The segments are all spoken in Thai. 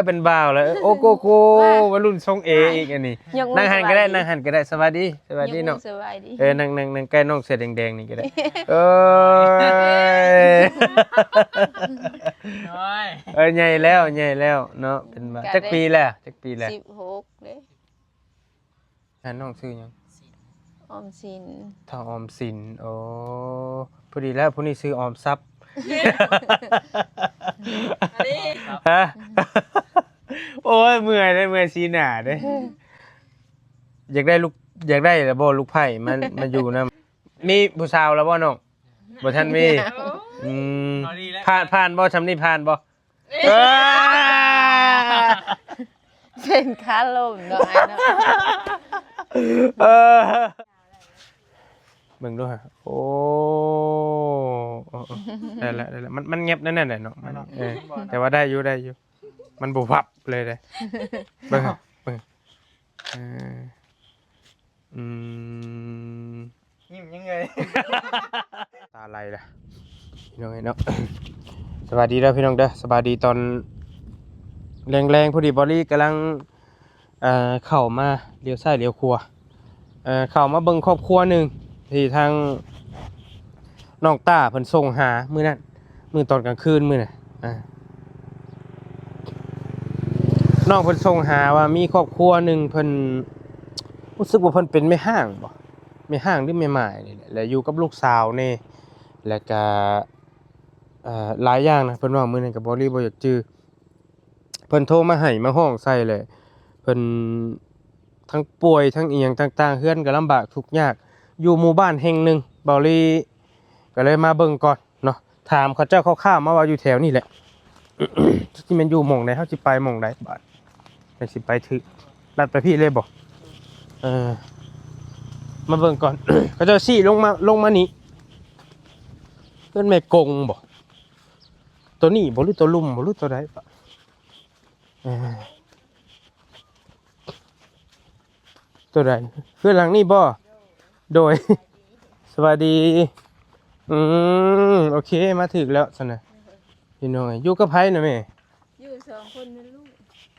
เป็นบ่าวแล้วโอ้โกโก้วัยรุ่นทรงเออีกอันนี้นั่งหันก็ได้นั่งหันก็ได้สวัสดีเนาะนั่งใกล้น้องเสื้อแดงๆนี่ก็ได้ใหญ่แล้วเนาะเป็นบ่าวจักปีแล้ว16เด้น้องชื่อหยังออมสินทองออมสินโอ้พอดีแล้วผู้นี้ชื่อออมทรัพย์ฮะโอ้ยเมื่อยซีหน้าเด้อยากได้แล้วบ่ลูกไผ่มันอยู่นำมีผู้สาวแล้วบ่น้องบ่ทันมีผ่านบ่ชำนี้ผ่านบ่เป็นขาลมเนาะไอ้เนาะเบิ่งดูฮะโอ้ได้แล้วมันเงียบแน่ๆเนาะแต่ว่าได้อยู่มันบุพับเลยเด้เบิ่งยิ้มยังไงตาไหลล่ะพี่น้องเนาะสวัสดีเด้อพี่น้องเด้อสวัสดีตอนแรงๆพอดีบอลลี่กำลังเข้ามาเลี้ยวซ้ายเลี้ยวขวาเข้ามาเบิ่งครอบครัวหนึ่งที่ทางน้องต้าเพิ่นส่งหามื้อนั้นมื้อตอนกลางคืนมื้อน่ะน้องเพิ่นส่งหาว่ามีครอบครัวหนึ่งเพิ่นรู้สึกว่าเพิ่นเป็นแม่ห้างบ่แม่ห้างหรือแม่หมายนี่แหละแล้วอยู่กับลูกสาวนี่แล้วก็หลายอย่างนะเพิ่นว่ามื้อนั้นก็บ่อยากจื้อเพิ่นโทรมาให้มาห้องใส่เลยเพิ่นทั้งป่วยทั้งอีหยังต่างๆเฮือนก็ลำบากทุกข์ยากอยู่หมู่บ้านแห่งหนึ่งเบาลีก็เลยมาเบิ่งก่อนเนาะถามเขาเจ้าคร่าวๆมาว่าอยู่แถวนี้แหละ ที่มันอยู่หม่องใดเฮาสิไปหม่องใดบาดจังสิไปถึกลัดไปพี่เลยบ่มาเบิ่งก่อน เขาเจ้าชี้ลงมานี่เพิ่นแม่กงบ่ตัวนี้บ่หรือตัวลุ่มบ่หรือตัวใดบ่ตัวใดเพื่อนหลังนี่บ่โดยสวัสดีโอเคมาถึงแล้วสนะพี่น้องอยู่กับไผนะแม่อยู่2คนแม่ลูก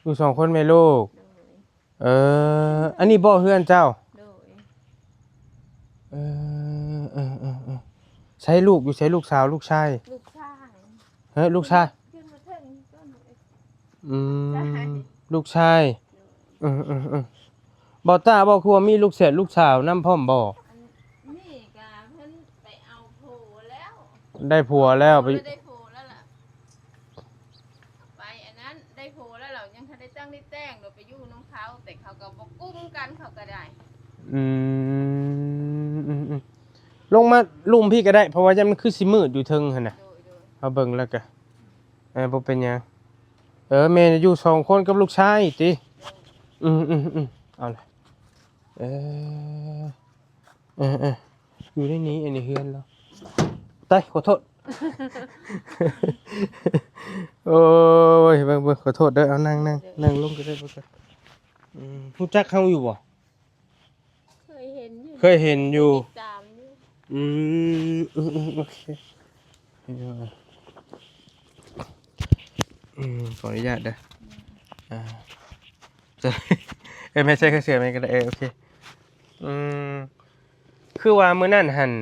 อยู่2คนแม่ลูกอันนี้บ่เฮือนเจ้าโดยใช้ลูกอยู่ใช้ลูกสาวลูกชายลูกชายลูกชายลูกชายบ่ตาบ่คือว่ามีลูกเสียลูกสาวนำพร้อมบ่นี่ก็เพิ่นไปเอาผัวแล้วได้ผัวแล้วไปได้ผัวแล้วล่ะไปอันนั้นได้ผัวแล้วเรายังทันได้ตั้งได้แต่งเราไปอยู่น้องเขาแต่เขาก็บ่กุ้มกันเขาก็ได้ลงมาลุมพี่ก็ได้เพราะว่ามันคือสิมืดอยู่เทิงหั่นน่ะเอาเบิ่งแล้วก็บ่เป็นหยังแม่อยู่2คนกับลูกชายติเอาล่ะอยู่ในนี้อันนี้เฮือนแล้วตายขอโทษ โอ้ยเบิ่งขอโทษเด้อเอานั่งลงก็ได้บ่ครับรู้จักเขาอยู่บ่เคยเห็นอยู่ตามโอเคขออนุญาตเด้อไม่ใช่เสือไม่ก็ได้โอเคคือว่ามื้อนั้นหั่น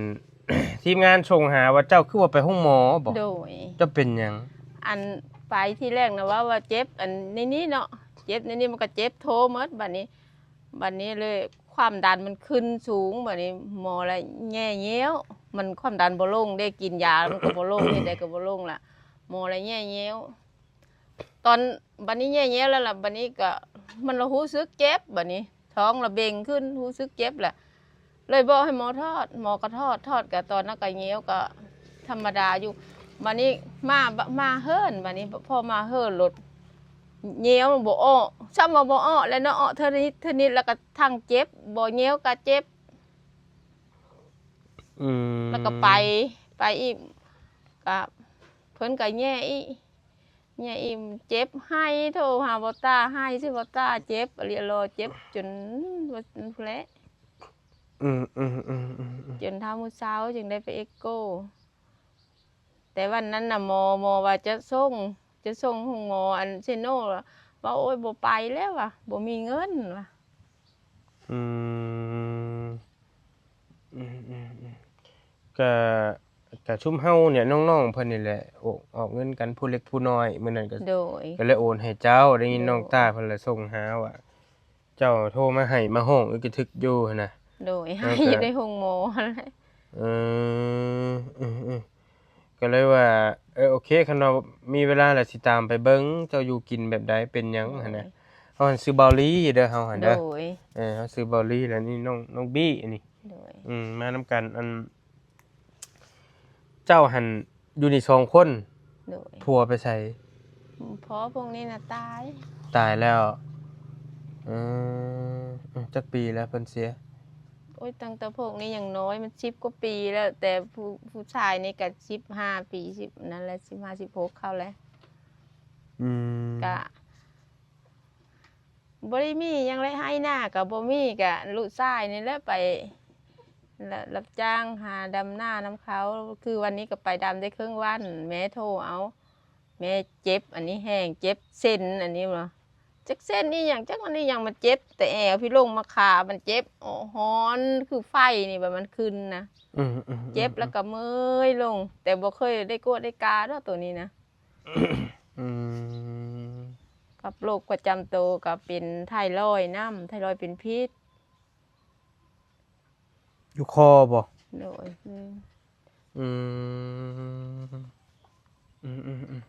ทีมงานส่งหาว่าเจ้าคือว่าไปห้องหมอบ่โดยจะเป็นหยังอันไปที่แรกนะว่าเจ็บอันนี้เนาะเจ็บนี่มันก็เจ็บโทหมดบัดนี้เลยความดันมันขึ้นสูงบัดนี้หมออะไรแง่เงี้ยวมันความดันบ่ลงได้กินยามันก็บ่ลงได้ก็บ่ลงล่ะหมออะไรแง่เงี้ยวตอนบัดนี้แง่เงี้ยวแล้วล่ะบัดนี้ก็มันรู้สึกเจ็บบัดนี้ท้องระเบ่งขึ้นรู้สึกเจ็บแหละเลยบอกให้หมอทอดหมอก็ทอดกับตอนนั้นก็เงี้ยวก็ธรรมดาอยู่บัดนี้มาเฮิรนบัดนี้พอมาเฮิรนรถเงี้ยวบ่อ้อซ้ำบ่อ้อแล้วเนาะอ้อเท่านี้แล้วก็ทั้งเจ็บบ่เงี้ยวก็เจ็บแล้วก็ไปอีกก็เพิ่นก็แย่อีเจ็บให้โทรหาบ่ตาให้สิบ่ตาเจ็บเรียรอเจ็บจนว่าแผลจนเท่ามื้อเช้าจึงได้ไปเอ็กโกแต่วันนั้นน่ะหมอว่าจะส่ง จะส่งห้องหมออันเซโนว่าโอ้ยบ่ไปแล้วว่ะบ่มีเงินว่ะ อืมอืมอืมอืมก็ก็ชุมเฮาเนี่ยน้องๆเพิ่นนี่แหละออกเงินกันผู้เล็กผู้น้อยมื้อนั้นก็ โดย ก็เลยโอนให้เจ้าได้ยิน โดย น้องต้าเพิ่นละส่งหาว่าเจ้าโทรมาให้มาห้องอึกกระทึกอยู่หั่นน่ะ โดย แล้ ให้ วก็ อยู่ในห้องหมอนั่นแหละ เออก็เลยว่าโอเคคันว่ามีเวลาแล้วสิตามไปเบิ่งเจ้าอยู่กินแบบใดเป็นหยังหั่นน่ะเฮาหันซื้อเบาลีเด้อเฮาหั่น โด เด้อย เฮาซื้อเบาลีแล้วนี่น้องบี้อันนี้ โดย มานํกันอันเจ้าหันอยู่นี่2คน โดย ผัวไปไส เพราะพวกนี้น่ะตาย ตายแล้วเอจักปีแล้วเพิ่นเสีย โอ้ยตั้งแต่พวกนี้ยังน้อยมัน10กว่าปีแล้ว แต่ผู้ชายนี่ก็15ปี10นั่นแหละ15 16เข้าแล้ว อืม ก็บ่ได้มีหยังไรให้หน้าก็บ่มีก็ลูกชายนี่แหละไปรับจ้างหาดำหน้าน้ำเขาคือวันนี้ก็ไปดำได้ครึ่งวัน แม่โทรเอา แม่เจ็บอันนี้แห้งเจ็บเส้นอันนี้เหรอจักเส้นนี่อย่างจักอันนี้อย่างมันเจ็บ แต่แอวพี่ลงมาขามันเจ็บโอ้ฮ้อนคือไฟนี่แบบมันขึ้นนะ อืม เจ็บแล้วก็เมื่อยลง แต่บ่เคยได้กวดได้กาด้วยตัวนี้นะ อืม กับโรคประจำตัวก็เป็นไทรอยด์ไทรอยด์เป็นพิษ อยู่คอบ่ โดย อืมอืม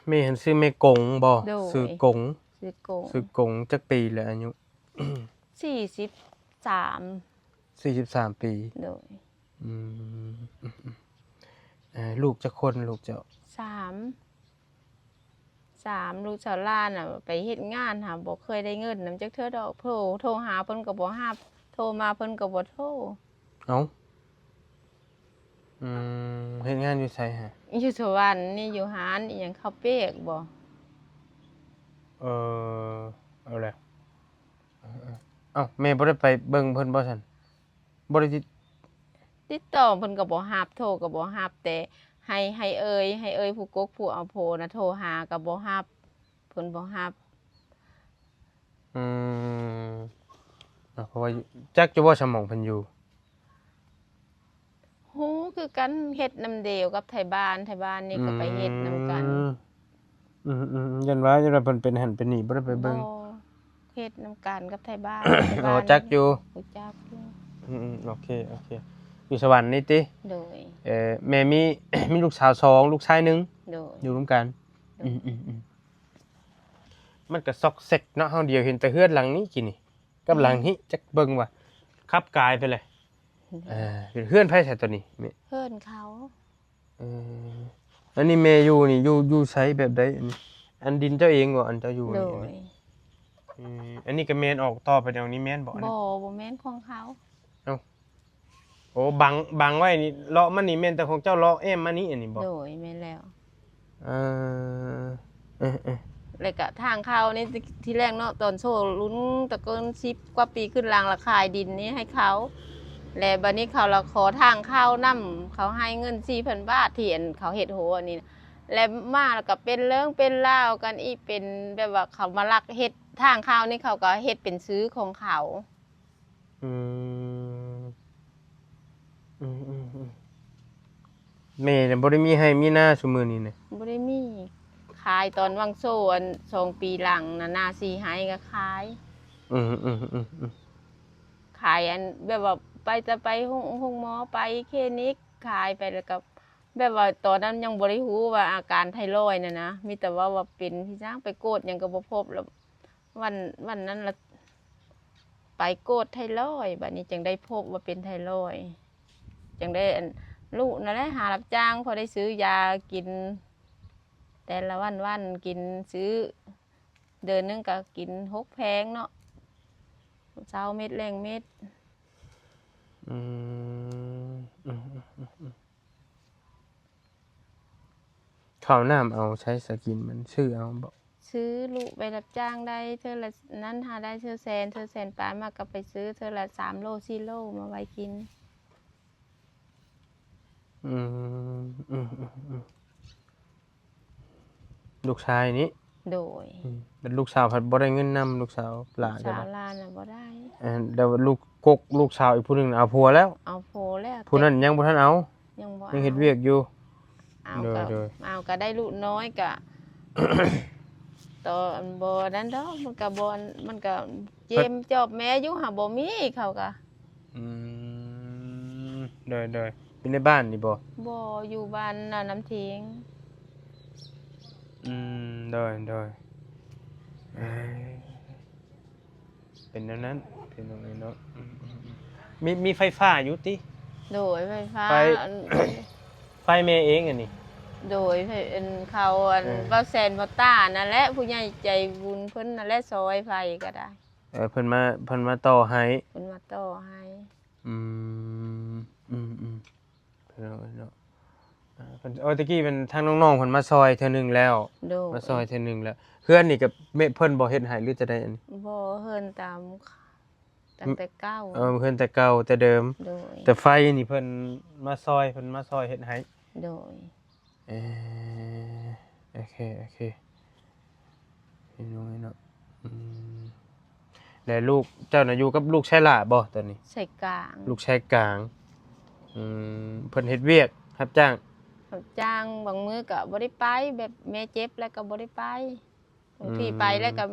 แม่เห็นชื่อแม่กงบ่ชื่อกง สิโกง ชื่อกงจักปีแล้วอายุ 43 43 ปี โดย อืมลูกจักคนลูกเจ้า 3 ลูกชาวล้านน่ะไปเฮ็ดงานหาบ่เคยได้เงินนำจักเทื่อดอกโทรหาเพิ่นก็บ่รับโทรมาเพิ่นก็บ่โทร เอ้าเฮ็ดงานอยู่ไสฮะ อยู่สวรรค์นี่อยู่หานอีหยังข้าวเปียกบ่ เออเอาแล้วเอ้าแม่บ่ได้ไปเบิ่งเพิ่นบ่ซั่นบ่ได้ติดต่อเพิ่นก็บ่รับโทรก็บ่รับแต่ให้เอ่ยผู้กกผู้เอาโพนะโทรหาก็บ่รับเพิ่นบ่รับ อืมเพราะว่าจักจะว่าสมองเพิ่นอยู่ ฮู้คือกันเฮ็ดนำเดียวกับไทบ้านนี่ก็ไปเฮ็ดนำกัน ยันว่าเพิ่นเป็นหั่นเป็นนี่บ่ได้ไปเบิ่ง บ่เฮ็ดนำกันกับไทบ้าน อ๋อจักอยู่ รู้จักอยู่ โอเคอยู่สวรรค์นี่ติ โดย แม่มี มีลูกสาว2ลูกชาย1 โดย อยู่ร่วมกันมันก็ซอกเซกเนาะเฮาเดียวเห็นแต่เฮือนหลังนี้กินนี่กับหลังนี้จักเบิ่งว่าขับกายไปเลยเป็นเฮือนไผใส่ตัวนี้แม่ เพิ่นเขา อันนี้แม่อยู่นี่อยู่ไสแบบใดอันนี้อันดินเจ้าเองบ่อันเจ้าอยู่ โด นี่ ย อันนี้ก็แม่นออกต่อไปแนวนี้แม่นบ่อันนี้ บ่แม่นของเขา โอ้บังไว้นี่เลาะมันนี่แม่นแต่ของเจ้าเลาะแอมมานี่อันนี้บ่ โดยแม่นแล้ว เออ แล้วก็ทางเขานี่ที่แรกเนาะตอนโซลุ้นตะเกิน10กว่าปีขึ้นรางราคายดินนี้ให้เขาแล้วบัดนี้เขาละขอทางเข้านํเขาให้เงิน 4,000 บาทที่อันเขาเฮ็ดโหอันนี้นะแล้วมาแล้วก็เป็นเรื่องเป็นราวกันอีกเป็นแบบว่าเขามาลักเฮ็ดทางเข้านี่เขาก็เฮ็ดเป็นซื้อของเขา แม่เนี่ยบ่ได้มีให้มีหน้าซุมื้อนี้นะ บ่ได้มีขายตอนวังโซอัน2ปีหลังน่ะหน้าสีให้ก็ขาย อืม ขายอันแบบว่าไปจะไปห้องหมอไปคลินิกขายไปแล้วก็แบบว่าตอนนั้นยังบ่ได้รู้ว่าอาการไทรอยด์น่ะนะมีแต่ว่าเป็นพี่ช้างไปโกดหยังก็บ่พบแล้ววันนั้นละไปโกดไทรอยด์บัดนี้จึงได้พบว่าเป็นไทรอยด์จึงได้อันลูกนั่นแหละหารับจ้างพอได้ซื้อยากิน แต่ละวันกินซื้อเดือนหนึงก็กิน6แพงเนาะ20เม็ดแรงเม็ด ข้าวน้ำเอาใช้สกินมันชื่อเอาบ่ ซื้อลูกไปรับจ้างได้เธอละนั้นหาได้เธอแสนปลายมากก็ไปซื้อเธอละ3 โล 4 โลมาไว้กิน ลูกชายนี้ โดย แต่ลูกสาวผัดบ่ได้เงินนำลูกสาวหลาน สาวลานน่ะบ่ได้ แต่ว่าลูกสาวอีกผู้หนึงน่ะเอาผัวแล้ว เอาโพแล้ว ผู้นั้นยังบ่ทันเอา ยังบ่ ยังเฮ็ดเวียกอยู่ เอาก็ โดย เอาก็ได้ลูกน้อยก็ ต่อบ่นั้นดอกมันก็บ่มันก็เจมจอบแม่อยู่หาบ่มีเขาก็ อืมโดยเป็นในบ้านนี่บ่ บ่อยู่บ้านน่ะน้ำทิ้ง โดยเอ้ยเป็นแนวนั้นเป็นตรงนี้เนาะมีไฟฟ้าอยู่ติ โดยไฟฟ้า ไฟ ไฟแม่เองอันนี้ โดยเขาบ่แซนบ่ต้านั่นแหละผู้ใหญ่ใจบุญเพิ่นนั่นแหละซอยไฟก็ได้ เพิ่นมาต่อให้ เพิ่นมาต่อให้ อืมเพิ่นเอาเนาะเพิ่นตะกี้เป็นทางน้องๆเพิ่นมาซอยเทื่อนึงแล้ว โดย มาซอยเทื่อนึงแล้วเพื่อนนี่กับแม่เพิ่นบ่เฮ็ดให้หรือจะได้อันนี้ บ่เฮินตามตั้งแต่เก้า เพิ่นแต่เก่าแต่เดิม โดย แต่ไฟนี่เพิ่นมาซอยเฮ็ดให้ โดย เออโอเคเห็นว่าไงเนาะแล้วลูกเจ้าน่ะอยู่กับลูกชายหล่าบ่ตอนนี้ ใส่กลาง ลูกชายกลางเพิ่นเฮ็ดเวียกรับจ้าง รับจ้างบางมื้อก็บ่ได้ไปแบบแม่เจ็บแล้วก็บ่ได้ไปบางทีไปแล้วก็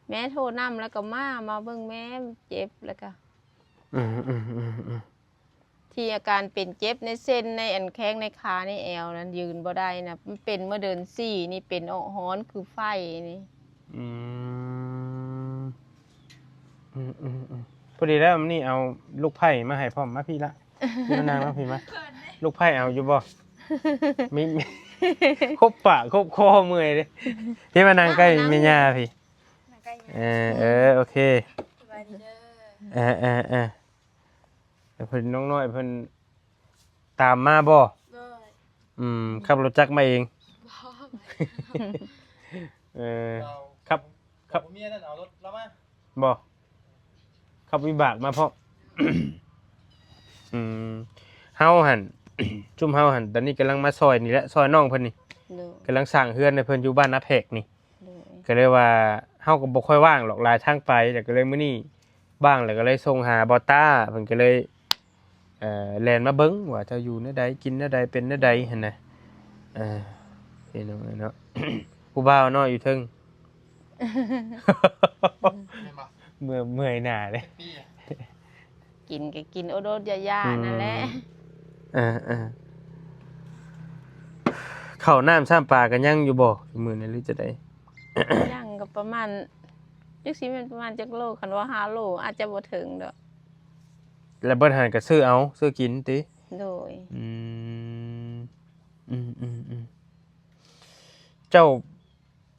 แม่โทรนำแล้วก็มาเบิ่งแม่เจ็บแล้วก็ อืม ที่อาการเป็นเจ็บในเส้นในอันแข้งในขาในแอวนั้นยืนบ่ได้นะมันเป็นเมื่อเดือน4นี่เป็นออกฮ้อนคือไฟนี่ อืมพอดีแล้วมันนี่เอาลูกไผ่มาให้พร้อมมาพี่ละพี่มานางมาพี่มาลูกไผ่เอาอยู่บ่มีครบปากครบคอเมื่อยเลยพี่มานางใกล้แม่ย่าพี่โอเคแต่เพิ่นน้องน้อยเพิ่นตามมาบ่ขับรถจักรมาเองครับ เมียนั่นเอารถเรามา บ่ขับวิบากมาเพราะ เฮาหั่น จุ่มเฮาหั่นตอนนี้กำลังมาซอยนี่แหละซอยน้องเพิ่นนี่ โดย กำลังสร้างเฮือนให้เพิ่นอยู่บ้านนาแพกนี่ โดย ก็เลยว่าเฮาก็บ่ค่อยว่างหรอกหลายทางไปแต่ก็เลยมื้อนี้บ้างแล้วก็เลยส่งหาบอต้าเพิ่นก็เลยแล่นมาเบิ่งว่าเจ้าอยู่แนวใดกินแนวใดเป็นแนวใดหั่นน่ะเห็นเนาะ ผู้บ่าวน้อยอยู่เทิง ไม่มา เมื่อยหน้าเลย พี่อะ กินก็กินโอโดดยาๆนั่นแหละ ข้าวน้ำซ้ำปลากันยังอยู่บ่มื้อนี้หรือจะได้ ย่างก็ประมาณจักสิเป็นประมาณจักโลคันว่า5โลอาจจะบ่ถึงดอก แล้วเบิดหันก็ซื้อเอาซื้อกินติ โดย เจ้า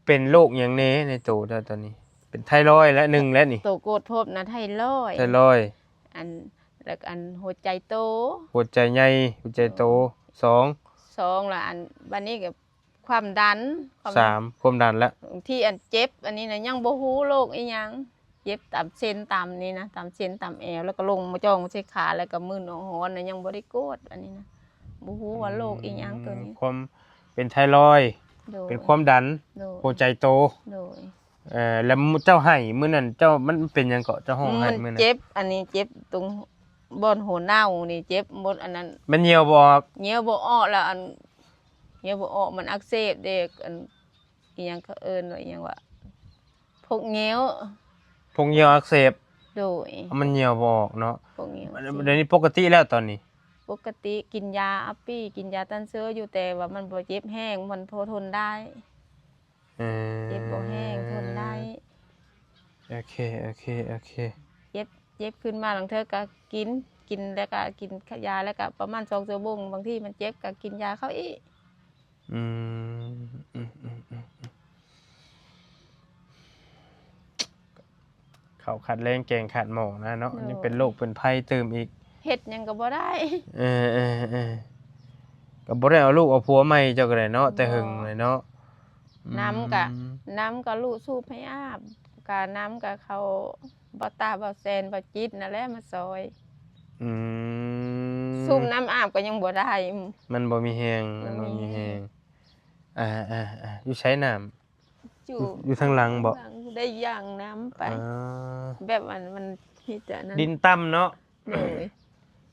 เป็นโรคหยังแน่ในตัวเจ้าตอนนี้ เป็นไทรอยด์และ1แล้วนี่ โตโกดพบนะไทรอยด์ ไทรอยด์ อันแล้วก็อันหัวใจโต หัวใจใหญ่หัวใจโต2 2ละอันบัดนี้ก็ความดัน 3ความดันละ ที่อันเจ็บอันนี้นะยังบ่ฮู้โรคอีหยังเจ็บตามเส้นตามนี่นะตามเส้นตามแอวแล้วก็ลงมาจ้องใส่ขาแล้วก็มึนหอนน่ะยังบ่ได้กดอันนี้นะบ่ฮู้ว่าโรคอีหยังตัวนี้ ความเป็นไทรอยด์ โดย เป็นความดัน โดย หัวใจโต โดย แล้วเจ้าให้มื้อนั้นเจ้ามันเป็นหยังเกาะเจ้าห้องให้ มัน มื้อนั้น เจ็บอันนี้เจ็บตรงบอนหัวเน่านี่เจ็บหมดอันนั้น มันเหี่ยวบ่ออก เหี่ยวบ่ออกแล้วอันเหี่ยวบ่ออกมันอักเสบเด็กอันอีหยังเขาเอิ้นว่าอีหยังว่าพวกเหี่ยว พงเหี่ยวอักเสบ โดย มันเหี่ยวบ่ออกเนาะ พวกเหี่ยว เดี๋ยวนี้ปกติแล้วตอนนี้ ปกติกินยาอัปปี้กินยาต้านเชื้ออยู่แต่ว่ามันบ่เจ็บแห้งมันพอทนได้ เจ็บบ่แห้งทนได้ โอเค เจ็บขึ้นมาหลังเธอก็กินแล้วก็กินยาแล้วก็ประมาณ2ชั่วโมงบางทีมันเจ็บก็กินยาเข้าอีก อืมเขาขัดแรงแกงขัดหมอนะเนาะอันนี้เป็นโรคเป็นภัยเติมอีก เฮ็ดหยังก็บ่ได้ ก็บ่ได้เอาลูกเอาผัวใหม่เจ้าก็ได้เนาะแต่หึงเลยเนาะ น้ำก็ลูกสูบให้อาบกะน้ำก็เขาบ่ตาบ่แซนบ่จิตนั่นแหละมาซอย ม สูบน้ำอาบก็ยังบ่ได้ มันบ่มีแฮง มันบ่มีแรง อยู่ใช้น้ำ อยู่ อยู่ทางหลังบ่ ได้ย่างน้ำไป อ่า แบบมันมีแต่นั้น ดินต่ำเนาะ เลย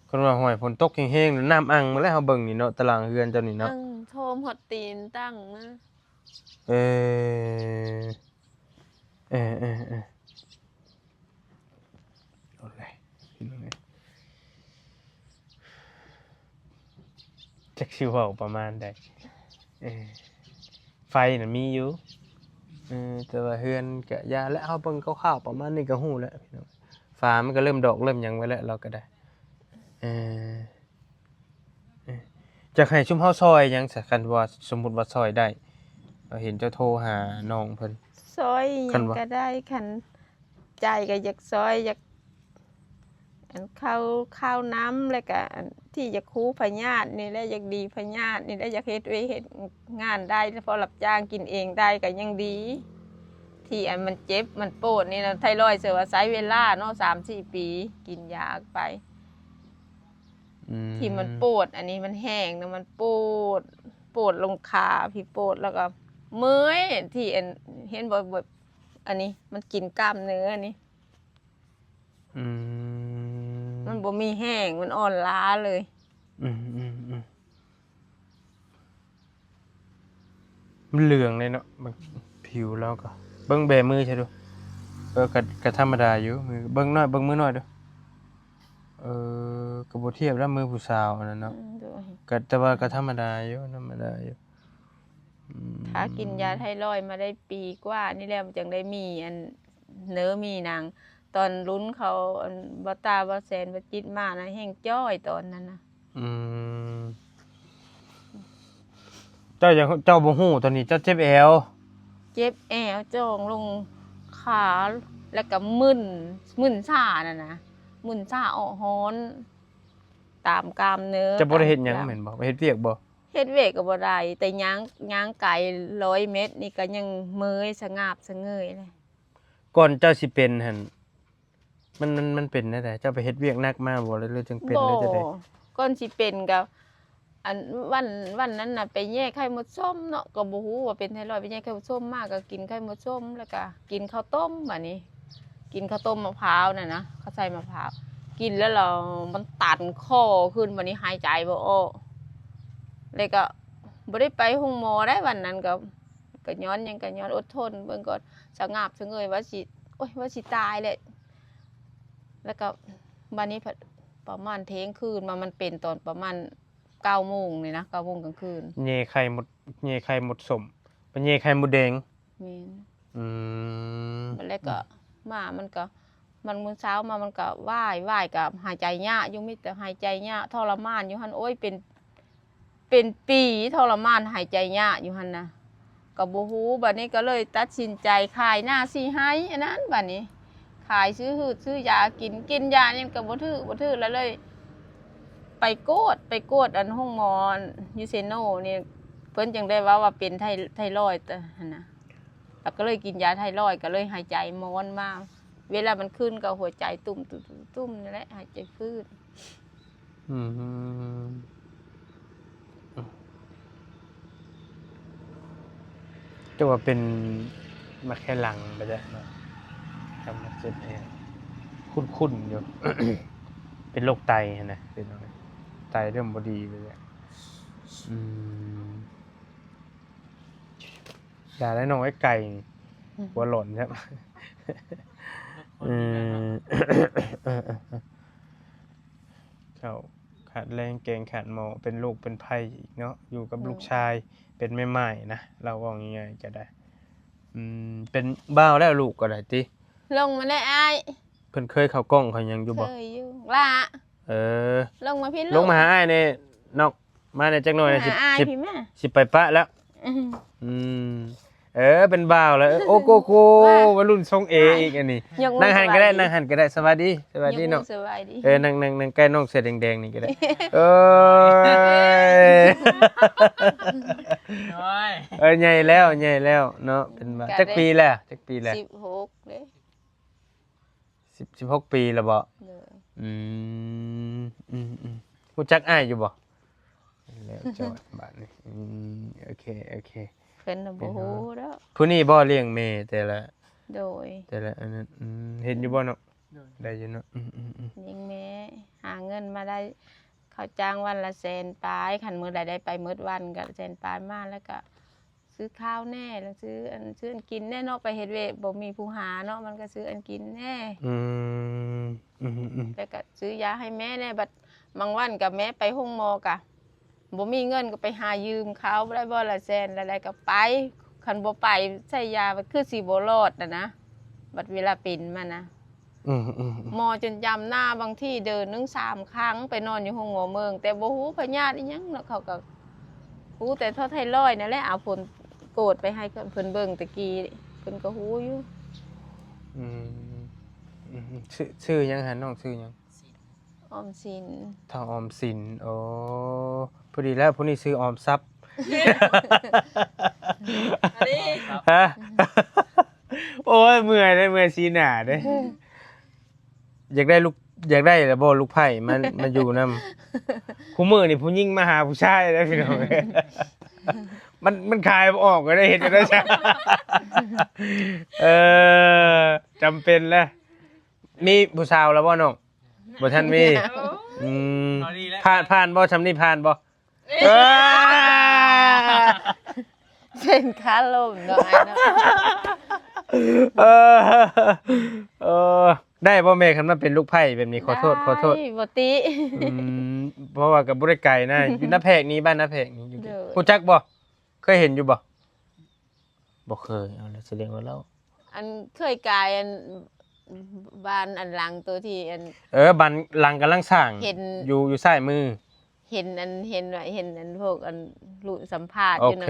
คนว่าห้วยฝนตกแห้งๆน้ำอังมาแล้วเฮาเบิ่งนี่เนาะตารางเรือนเจ้านี่เนาะ โทมหดตีนตั้งนะ เออเอาเลยพี่น้องเอ้ยจักสิเว้าประมาณใดเออไฟน่ะมีอยู่แต่ว่าเฮือนก็ยาและเฮาเบิ่งคร่าวๆประมาณนี้ก็ฮู้แล้วพี่น้องฟ้ามันก็เริ่มดอกเริ่มหยังไว้แล้วเราก็ได้เออจะให้ชุมเฮาซอยหยังซะคันว่าสมมุติว่าซอยได้เห็นเจ้าโทรหาน้องเพิ่น ซอยห คั ยั น ง วะ ก็ได้คันใจก็อยากซอยอยากอันข้าวน้ำแล้วก็อันที่อยากคูพญาตินี่แหละอยากดีพญาตินี่แหละอยากเฮ็ดไว้เฮ็ดงานได้พอรับจ้างกินเองได้ก็ยังดี ที่อันมันเจ็บมันปวดนี่นะไทรอยด์เสือว่าใช้เวลาเนาะ3-4 ปีกินยาไป ที่มันปวดอันนี้มันแห้งนะมันปวดลงขาพี่ปวดแล้วก็เมื่อยที่อันเห็นบ่อยๆอันนี้มันกินกล้ามเนื้ออันนี้ มันบ่มีแห้งมันอ่อนล้าเลยมันเหลืองเลยเนาะมันผิวแล้วก็เบิ่งแบมือใช่ดูก็ธรรมดาอยู่มือเบิ่งน้อยเบิ่งมือน้อยดูก็บ่เทียบแล้วมือผู้สาวอันนั้นเนาะก็แต่ว่าก็ธรรมดาอยู่ถ้ากินยาไทรอยด์มาได้ปีกว่านี่แล้วมันจึงได้มีอันเนื้อมีหนังตอนลุ้นเขาอันบ่ตาบ่แสนบ่จิตมานะแห้งจ้อยตอนนั้นนะ เจ้าบ่ฮู้ตอนนี้เจ้าเจ็บแอว เจ็บแอวจ้องลงขาแล้วก็มึนชาน่ะนะมึนชาออกฮ้อนตามกล้ามเนื้อ จะบ่ได้เฮ็ดหยังแม่นบ่ไปเฮ็ดเวียกบ่ เฮ็ดเวกก็บ่ได้แต่ย่างไกล100 เมตรนี่ก็ยังเมื่อยสะงาบสะเงยเลย ก่อนเจ้าสิเป็นหั่นมันเป็นแนวใดเจ้าไปเฮ็ดเวียกหนักมาบ่เลยจึงเป็นเลยจังได๋ ก่อนสิเป็นก็อันวันนั้นน่ะไปแยกไข่มดส้มเนาะก็บ่ฮู้ว่าเป็นไทรอยด์ไปแยกไข่มดส้มมาก็กินไข่มดส้มแล้วก็กินข้าวต้มบัดนี้ กินข้าวต้มมะพร้าวน่ะนะเขาใส่มะพร้าวกินแล้วเรามันตันคอขึ้นบัดนี้หายใจบ่ออกเลยก็บ่ได้ไปโรงหมอได้วันนั้นก็ย้อนหยังก็ย้อนอดทนเบิ่งก่อนสะงาบสะเงยว่าสิว่าสิตายแหละแล้วก็บัดนี้ประมาณเที่ยงคืนมันเป็นตอนประมาณ9 โมงนี่นะ9 โมงกลางคืน เยไข่หมดสมเป็นเยไข่หมดแดง แม่น ม แล้วก็มันมื้อเช้ามามันก็ว่ายก็หายใจยากอยู่มีแต่หายใจยากทรมานอยู่หั่นโอ้ยเป็นปีทรมานหายใจยากอยู่หั่นน่ะก็บ่ฮู้บัดนี้ก็เลยตัดสินใจขายหน้าสิให้อันนั้นบัดนี้ ขายซื้อยากินยานี่ก็บ่ถือแล้วเลย ไปโกดอันห้องหมอยูเซโนนี่เพิ่นจึงได้ว่าเป็นไทรอยด์หั่นน่ะแล้วก็เลยกินยาไทรอยด์ก็เลยหายใจม้อนมาเวลามันขึ้นก็หัวใจตุ้มนี่แหละหายใจฟื้น จะว่าเป็นมาแค่หลังไปจ้ะเนาะทำมาเจ็บแอวคุ้นๆอยู่ เป็นโรคไตนะเป็นอะไรไตเริ่มบ่ดีไปแล้วอย่าได้น้องไอ้ไก่นี่หัวหล่นครับ เขาขาดแรงเกรงขาดหมอเป็นลูกเป็นไผ่อีกเนาะอยู่กับลูกชายเป็นแม่ไม้นะเราว่าง่ายๆก็ได้เป็นบ้าวแล้วลูกก็ได้ติ ลงมาได้อ้าย เพิ่นเคยเข้ากล้องเขายังอยู่บ่ เคยอยู่ล่ะ ลงมาพี่ ล ลงมาหาอ้ายนี่นอกมาในจักหน่อยนะ หาอ้ายพี่แม่ สิไปปะแล้ว เป็นบ่าวแล้วโอ้โกโกวัยรุ่นทรงเออีกอันนี้ ยกมือ นั่งหันก็ได้ สวัสดี นั่งหันก็ได้สวัสดีสวัสดี ยกมือ เนาะ สบายดี นั่งใกล้น้องเสื้อแดงๆนี่ก็ได้ใหญ่แล้วเนาะเป็นบ่าวจักปีแล้ว16เด้ 16 ปีแล้วบ่ เด้อ รู้จักอ้ายอยู่บ่ แล้วจอดบาดนี้โอเคโอเค เพิ่นน่ะบ่ฮู้เด้อ ผู้นี้บ่เลี้ยงแม่แต่ละ โดย อันนั้นเห็นอยู่บ่เนาะได้อยู่เนาะยิงแม่หาเงินมาได้เขาจ้างวันละแสนปลายคันมื้อใดได้ไปมื้อวันก็แสนปลายมาแล้วก็ซื้อข้าวแน่แล้วซื้ออันกินแน่เนาะไปเฮ็ดเวรบ่มีผู้หาเนาะมันก็ซื้ออันกินแน่แล้วก็ซื้อยาให้แม่แน่บัดบางวันก็แม่ไปโรงหมอกะบ่มีเงินก็ไปหายืมเขาได้บ่ละแสนแล้วก็ไปคันบ่ไปใช้ยามันคือสิบ่รอดนะบัดเวลาเป็นมันนะหมอจนจำหน้าบางที่เดินนึง3 ครั้งไปนอนอยู่ห้องหมอเมืองแต่บ่ฮู้พยาธิอีหยังเนาะเขาก็ฮู้แต่เท่าไทรอยด์นั่นแหละเอาผลโกรธไปให้เพิ่นเบิ่งตะกี้เพิ่นก็ฮู้อยู่ชื่อหยังหาน้องชื่อหยังออมสินทางออมสินอ๋อพอดีแล้วผู้นี้ชื่อออมทรัพย์ฮะโอ้ยเมื่อยสีหน้าเด้อยากได้แล้วบ่ลูกไผ่มันอยู่นำคู่มื้อนี่ผู้หญิงมาหาผู้ชายแล้วพี่น้องมันคายบ่ออกก็ได้เห็นได้ใช่จำเป็นแล้วมีผู้สาวแล้วบ่น้องบ่ทันมีผ่านบ่ชำนี้ผ่านบ่เป็นขาลมเนาะไอ้เนาะได้บ่แม่คันมาเป็นลูกไผ่แบบนี้ขอโทษบ่ติ เพราะว่าก็บ่ได้ไกลนะอยู่นาแพกนี้บ้านนาแพกนี้อยู่รู้จักบ่เคยเห็นอยู่บ่บ่เคยเอาแล้วแสดงว่าเราอันเคยกายอันบ้านอันหลังตัวที่อันบ้านหลังกำลังสร้างอยู่ซ้ายมือเห็นอันพวกอันลุสัมภาษณ์อยู่นะ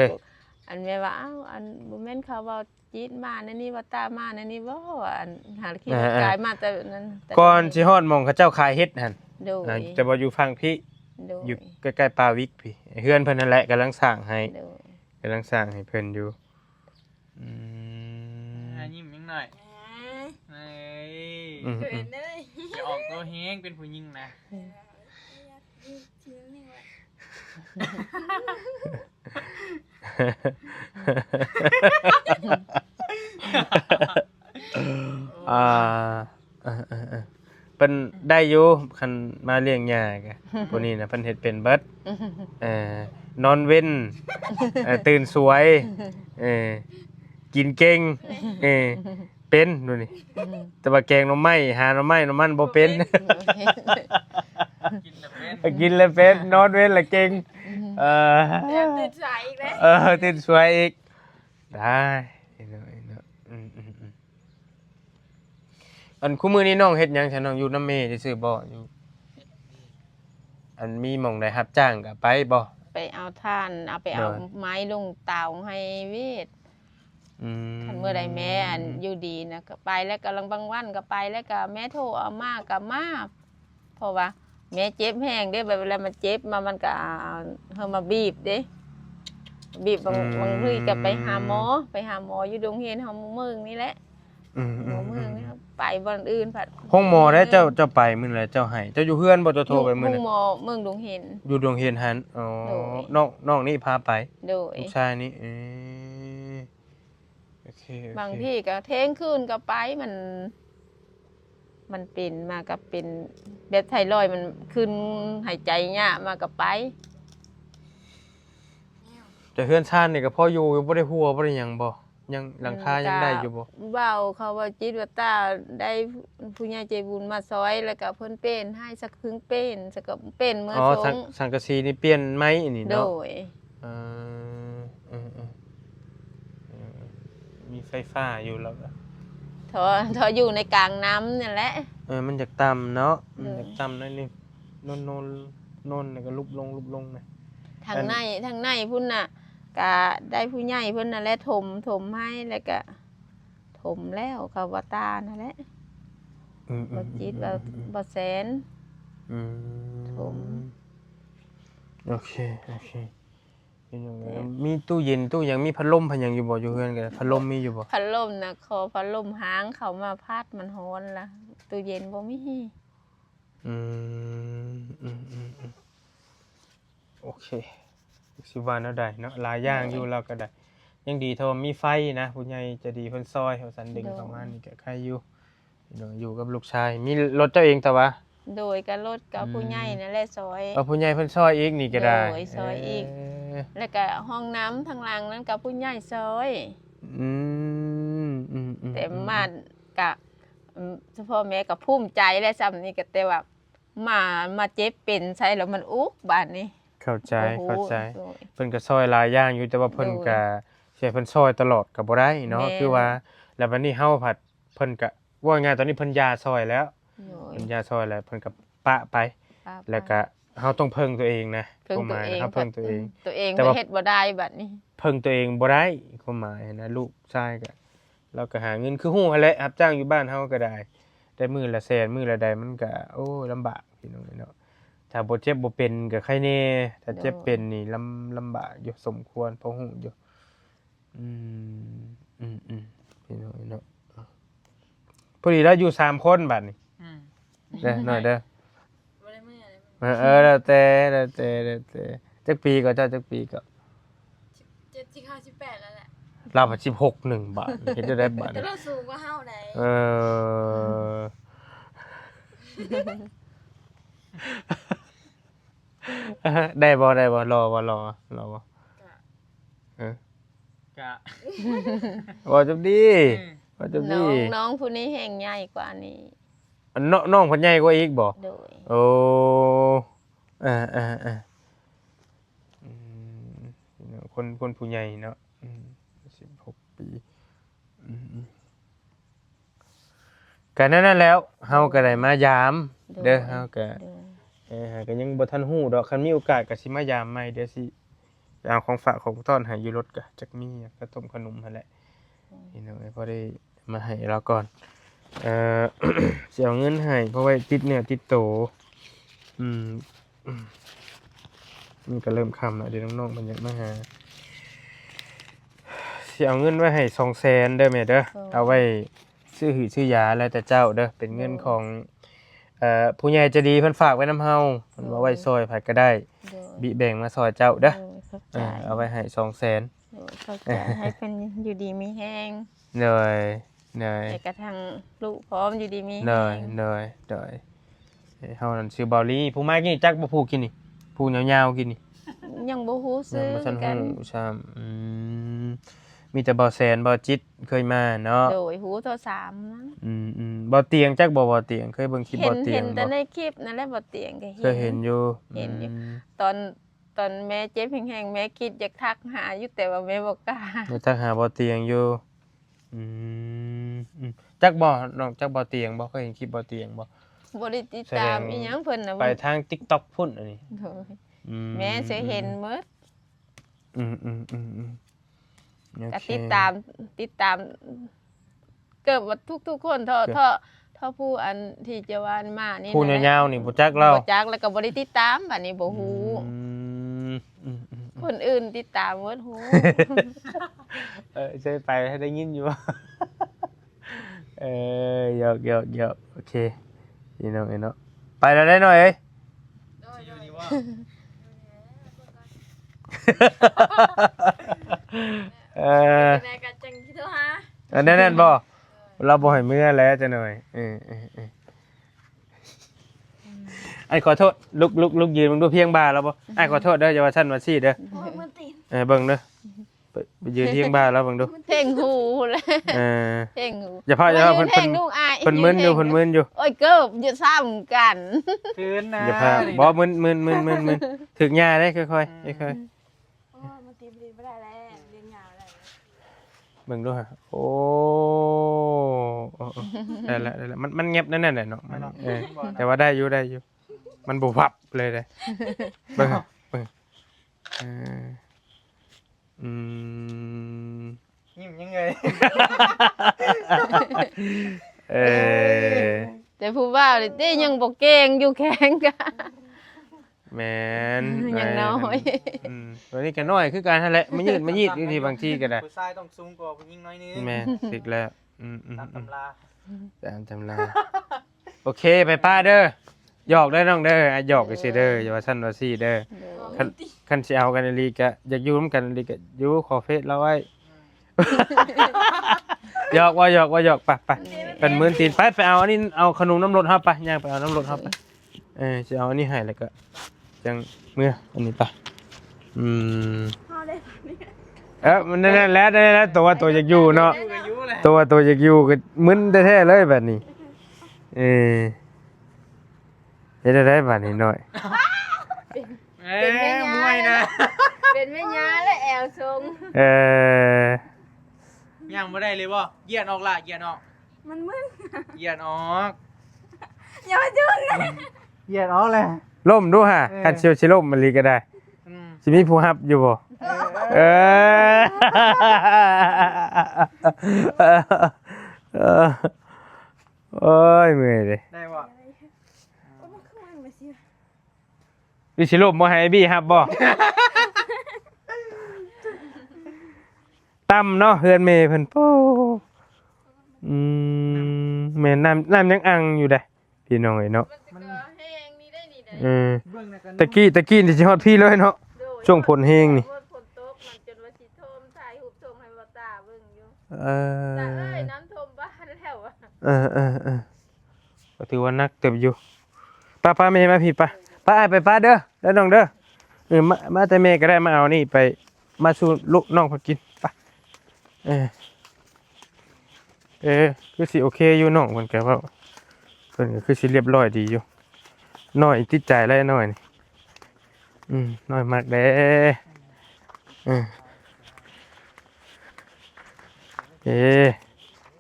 อันแม่ว่าอ้าวอันบ่แม่นเขาว่าจีดมานั่นนี่ว่าตามานั่นนี่บ่ว่าอันหาขี้กายมาแต่นั้นก่อนสิฮอดหม่องเขาเจ้าขายเฮ็ดหั่นแต่บ่อยู่ฝั่งพี่อยู่ใกล้ๆปาวิกพี่เฮือนเพิ่นนั่นแหละกำลังสร้างให้เพิ่นอยู่ยิ้มยังหน่อยเขินเลยจะออกตัวแฮงเป็นผู้หญิงนะเพิ่นได้อยู่คันมาเลี้ยงหญ้าก็พวกนี้น่ะเพิ่นเฮ็ดเป็นเบิดนอนเว้นตื่นสวยกินเก่งเป็นดูนี่แต่ว่าแกงหน่อไม้หาหน่อไม้หน่อมันบ่เป็นกินแล้วเป็นนอนเว้นแล้วเก่งตื่นสวยอีกแล้วตื่นสวยอีกได้อันคู่มือนี้น้องเฮ็ดหยังฉันน้องอยู่น้ำเมซื่อบ่อยู่อันมีหม่องใดรับจ้างก็ไปบ่ไปเอาท่านเอาไปเอาไม้ลงเตาให้เวทคันเมื่อใดแม่อันอยู่ดีนะก็ไปแล้วก็ลังบางวันก็ไปแล้วก็แม่โทรเอามาก็มาเพราะว่าแม่เจ็บแห้งเด้แบบเวลามันเจ็บมันก็เฮามาบีบเด้บีบบางทีก็ไปหาหมออยู่โรงเรียนเฮาเมืองนี่แหละหมอเมืองนี่ไปบ่อนอื่นผัดห้องหมอได้เจ้าไปมื้อใดเจ้าให้เจ้าอยู่เฮือนบ่จะโทรไปมื้อนั้นห้องหมอเมืองดงเห็นอยู่ดงเห็นหันอ๋อน้องนี่พาไปลูกชายนี่โอเคบางที่ก็เท้งคืนก็ไปมันเป็นมาก็เป็นแบบไทรอยด์มันขึ้นหายใจยากมาก็ไปแต่เฮือนชาตินี่ก็พออยู่บ่ได้หัวบ่ได้หยังบ่ยังหลังคายังได้อยู่บ่เว้าเขาว่าจิตว่าตาได้ผู้ใหญ่ใจบุญมาซอยแล้วก็เพิ่นเป็นให้สักครึ่งเป็นสักก็เป็นเมื่อสงสังกะสีนี่เปลี่ยนไหมอันนี้เนาะโดยมีไฟฟ้าอยู่แล้วทออยู่ในกลางน้ำนี่แหละมันจากต่ำเนาะมันจากต่ำนั่นนี่โน่นแล้วก็ลุบลงนะทางในพุ่นน่ะก็ได้ผู้ใหญ่เพิ่นนั่นแหละถมให้แล้วก็ถมแล้วเขาว่าตานั่นแหละบ่จิตบ่แสนถมโอเคเป็นยังไงมีตู้เย็นตู้ยังมีพัดลมพันยังอยู่บ่อยู่เฮือนกันพัดลมมีอยู่บ่พัดลมน่ะขอพัดลมหางเขามาพัดมันร้อนล่ะตู้เย็นบ่มีโอเค สิว่าแนวใดเนาะหลายอย่างอยู่เราก็ได้ยังดีเท่าว่ามีไฟนะผู้ใหญ่ใจะดีเพิ่นซอยเฮาสันดึงเข้ามานี่ก็ใครอยู่เนาะอยู่กับลูกชายมีรถเจ้าเองแต่ว่า โดยก็รถกับผู้ใหญ่นั่นแหละซอย เอาผู้ใหญ่เพิ่นซอยอีกนี่ก็ได้ โดยซอยอีก แล้วก็ห้องน้ำทางหลังนั้นกับผู้ใหญ่ซอย อืม แต่มาก็เฉพาะแม่ก็ภูมิใจและซ้ำนี่ก็แต่ว่ามาเจ็บเป็นใช่แล้วมันอุกบาดนี้ เข้าใจ โอ้โห เข้าใจ โดย เพิ่นก็ซอยหลายอย่างอยู่แต่ว่าเพิ่นก็สิให้เพิ่นซอยตลอดก็บ่ได้เนาะ แม่น คือว่าแล้วบัดนี้เฮาผัดเพิ่นก็ว่าง่ายตอนนี้เพิ่นยาซอยแล้ว โดย เพิ่นยาซอยแล้วเพิ่นก็ปะไป ป้าไป แล้วก็เฮาต้องเพิ่งตัวเองนะ เพิ่ง ความห ตัว มาย เอง นะครับเพิ่งตัวเอง ตัวเอง แต่ ไป ว่า เฮ็ดบ่ได้บัดนี้ เพิ่งตัวเองบ่ได้ความหมายนะลูกชายก็เราก็หาเงินคือฮู้หั่นแหละรับจ้างอยู่บ้านเฮาก็ได้ได้มื้อละแสนมื้อละใดมันก็โอ้ลำบากพี่น้องเนาะถ้าบ่เจ็บบ่เป็นก็ใครแน่ถ้าเจ็บเป็นนี่ลำบากอยู่สมควรพอฮู้อยู่พี่น้องเนาะพอดีแล้วอยู่3คนบัดนี้ อืม เด้อหน่อยเด้อ บ่ได้มื้ออะไร แล้วแต่จักปีก็เจ้าจักปีก็ 7สิเข้า18แล้วแหละ เราบา16 1 บาทเห็นจะได้บาท แต่เราสูงกว่าเฮาได้ เออ ได้บ่รอบ่เออก ะ บ่จบดี อืม บ่จบ น้ ดี องน้องผู้นี้แห่งใหญ่กว่านี้ น้องเพิ่นใหญ่กว่าอีกบ่ โดย โอ้อ่าคนผู้ใหญ่เนาะ16 ปีก็นั่นแล้วเฮาก็ได้มายามเด้อเฮาก็ โดย ก็ยังบ่ทันฮู้ดอกคันมีโอกาสก็สิมายามใหม่เดี๋ยวสิไปเอาของฝากของต้อนให้อยู่รถก็จักมีก็ต้มขนมหั่นแหละนี่น้อยพอได้มาให้เราก่อนเอ่อ สิเอาเงินให้เพราะไว้ติดเนื้อติดโตนี่ก็เริ่มค่ำแล้วเดี๋ยวน้องๆมันอยากมาหาสิเอาเงินไว้ให้200,000เด้อแม่เด้อเอาไว้ซื้อหือซื้อยาแล้วแต่เจ้าเด้อเป็นเงินของผู้ใหญ่ใจะดีเพิ่นฝากไว้นำเฮาเพิ่นว่าไว้ซอยไผก็ได้ โดย บิแบ่งมาซอยเจ้าเด้อ โดยเข้าใจ เอาไว้ให้200,000 โดยเข้าใจให้เป็นอยู่ดีมีแห้ง เหนื่อย แต่กระทั่งลูกพร้อมอยู่ดีมี เหนื่อยเฮานั่นชื่อเบาลีผู้มากินจักบ่ผู้กินนี่ผู้ยาวๆกินนี่ ยังบ่ฮู้ ยั ซื้ ง อ บ่ทัน กัน ฮู้ซ้มีแต่เบาแสนเบาจิตเคยมาเนาะ โดยฮู้โทรสามนะ เบาเตียงจักบ่เบาเตียงเคยเบิ่งคลิป เห็ เบาน เตีย เห็ ง น บ่ แต่ในคลิปนั่นแหละบ่เตียงก็ เคยเห็นอยู่ เห็นอยู่ ตอนแม่เจ็บแห้งๆแม่คิดอยากทักหาอยู่แต่ว่าแม่บ่กล้า มาทักหาเบาเตียงอยู่จักบ่น้องจักเบาเตียงบ่เคยเห็นคลิปเบาเตียงบ่ บ่ได้ติดตามอีหยังเพิ่นน่ะ ไปทาง TikTok พุ่นอันนี้ โดยแม่สิเห็นหมด ก็ติดตามเกือบว่าทุกๆคนเท่าผู้อันที่จะวานมานี่ ผู้ นั่นแหละ ยาวๆนี่บ่จักเล่า บ่จักแล้วก็บ่ได้ติดตามบัดนี้บ่ฮู้คนอื่นติดตามหมดฮู้ ใช่ไปให้ได้ยินอยู่ หยอกโอเคพี่น้องเนาะไปแล้วได้หน่อยเอ้ย สิอยู่นี่ว่า แม่ก็จังคิดโทรหา นั่นบ่เราบ่ให้เมื่อแล้วจะหน่อยไอ้ขอโทษลุกยืนมึงดูเพียงบ่าแล้วบ่ไอ้ขอโทษเด้ออย่าว่าซั่นว่าซี่เด้อ โอ้ยมันตีน เบิ่งเด้อไปยืนเพียงบ่าแล้วเบิ่งดู เพ่งหูแหละ เออ เพ่งหู อย่าพลาดอย่าพลาดเพิ่น เพ่งลูกอาย เพิ่นมึนอยู่ โอ้ยเกิบอยู่ซ้ำกัน คืนนะ อย่าพลาดบ่มึนถึกหญ้าได้ค่อยๆ โอ้ยมันตีบ่ได้แล้วเรียนยาวแล้ว เบิ่งดูฮะโอ้ได้ละมันเงียบนั่นน่ะเนาะมันแต่ว่าได้อยู่มันบ่วับเลยเด้เบิ่งยิ้มยังไง แต่ผู้บ่าวนี่เต้ยังบ่เก่งอยู่แข็งกัน แม่น ยังน้อย ตัวนี้ก็น้อยคือกันนั่นแหละมันยืดอยู่ที่บางทีก็ได้ ผู้ชายต้องสูงกว่าผู้หญิงน้อยนึง แม่สิกแล้วตามตำรา ตามจำลาโอเคไปป้าเด้อหยอกได้น้องเด้อหยอกไปสิเด้ออย่าว่าซั่นว่าซี่เด้อ คันสิเอากันอีหลีก็อยากอยู่นำกันอีหลีก็อยู่ขอเฟซเราไว้ หยอกว่าหยอกว่าหยอกไปเป็นมื้อตีนไปเอาอันนี้เอาขนมน้ำรถเฮาไปย่างไปเอาน้ำรถเฮาไปสิเอาอันนี้ให้แล้วก็จังมื้ออันนี้ไปอืม เอาได้ปะเนี่ย มันนั่นแหละได้แล้วตัวอยากอยู่เนาะ อยู่กับยูแหละ ตัวอยากอยู่ก็มึนแท้ๆเลยแบบนี้เฮ็ดได้บัดนี้หน่อย เอ้ยมวยนะ เป็นแม่ยาและแอลทรง ยังบ่ได้เลยบ่เหยียดออกล่ะเหยียดออก มันมึน เหยียดออก อย่ามาจุนเลย เหยียดออกเลย ล่มดูฮะคันเชียวสิล่มมันลีก็ได้สิมีผู้รับอยู่บ่เออโอ้ยเมื่อยเลย ได้บ่ โอ้มันขึ้นมาไม่เสีย วิสิล่มบ่ให้บี้รับบ่ต่ำเนาะเฮือนเมย์เพิ่นโป้แม่น้ำยังอังอยู่เด้พี่น้องเอ้ยเนาะ มันก็แห้งนี่ได้นี่ได้ เบิ่งนะกัน ตะกี้นี่สิฮอดพี่เลยเนาะช่วงฝนแห้งนี่ ฝนตกมันจนว่าสิท่วมถ่ายรูปส่งให้บ่ตาเบิ่งอยู่ เอ ตา อ เอ้ยน้ำท่วมบ้านแล้วอะ ก็ถือว่านักเติบอยู่ป้าเมย์มาพี่ป้าอ้ายไปป้าเด้อแล้วน้องเด้อมาแต่เมย์ก็ได้มาเอานี่ไปมาสู่ลูกน้องเพิ่นกินไปคือสิโอเคอยู่น้องเพิ่นก็ว่าเพิ่นก็คือสิเรียบร้อยดีอยู่น้อยติดใจอะไรน้อยนี่น้อยมากเด้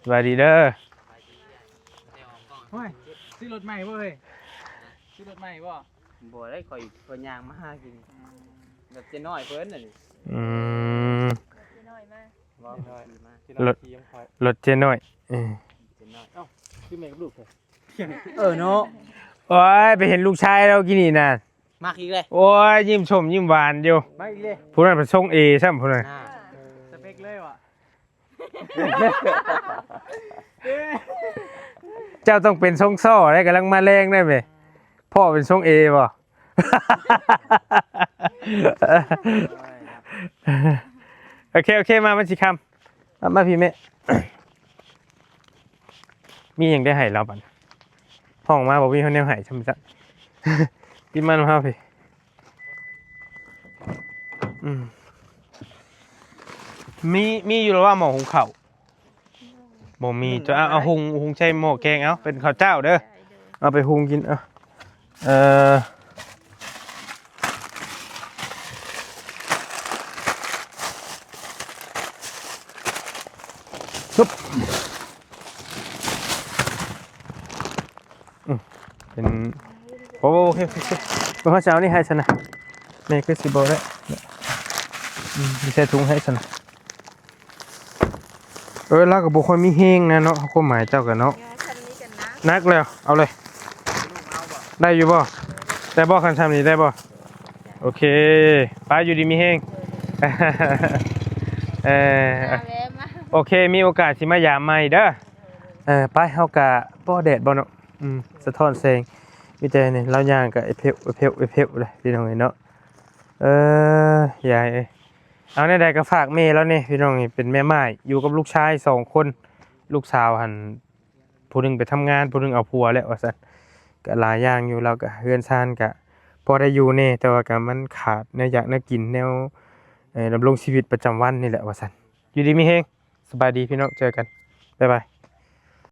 สวัสดีเด้อ โอ้ยซื้อรถใหม่บ่เฮ้ยซื้อรถใหม่บ่ บ่ได้ข่อยเพิ่นย่างมาหากินแบบจะน้อยเพิ่นน่ะนี่ น้อยมาก บ่น้อยมาก รถรถเจน้อย จะน้อย คือแม่กับลูกเถอะ เนาะ โอ้ยไปเห็นลูกชายเรากินนี่น่ะ มากอีกเลย โอ้ยยิ้มชมยิ้มหวานอยู่ มาอีกเลย ผู้นั้นเป็นทรงเอใช่ไหมผู้นั้น สเปคเลยว่ะ เจ้าต้องเป็นทรงซ้อได้กำลังมาแรงได้ไหมพ่อเป็นทรงเอป่ะ โอเคมาสิคำมาพี่แม่ มีอย่างได้ให้เราบัดห้องมาบอกมีคนแนวให้ใช่ไหมจ๊ะ กินมันมาพี่มีอยู่แล้วว่าหม้อหุงข้าวบ่มีจะเอาหุงใช้หม้อแกงเอาเป็นข้าวเจ้าเด้อเอาไปหุงกินซุปเป็นโอเคเมื่อเช้านี่ให้ฉันนะแม่คือสิบ่ได้ใส่ถุงให้ฉันนะแล้วก็บ่ค่อยมีเฮงนะเนาะความหมายเจ้ากันเนาะ งานคันนี้กันนะ นักแล้วเอาเลยได้อยู่บ่ได้บ่คันทำนี้ได้บ่โอเคป้าอยู่ดีมีเฮง มาแวะมา โอเคมีโอกาสสิมายามใหม่เด้อไปเฮากะบ่แดดบ่เนาะสะท้อนแสงมีแต่นี่เราย่างกะไอ้เพลเลยพี่น้องเนาะยายเอาในใดก็ฝากแม่แล้วนี่พี่น้องนี่เป็นแม่ไม้อยู่กับลูกชาย2คนลูกสาวหั่นผู้หนึงไปทำงานผู้หนึงเอาผัวแล้วว่าซั่นก็หลายอย่างอยู่เราก็เฮือนซ่านก็พอได้อยู่แน่แต่ว่าก็มันขาดแนวอยากแนวกินแนวดำรงชีวิตประจำวันนี่แหละว่าซั่นอยู่ดีมีเฮงสบายดีพี่น้องเจอกันบ๊ายบาย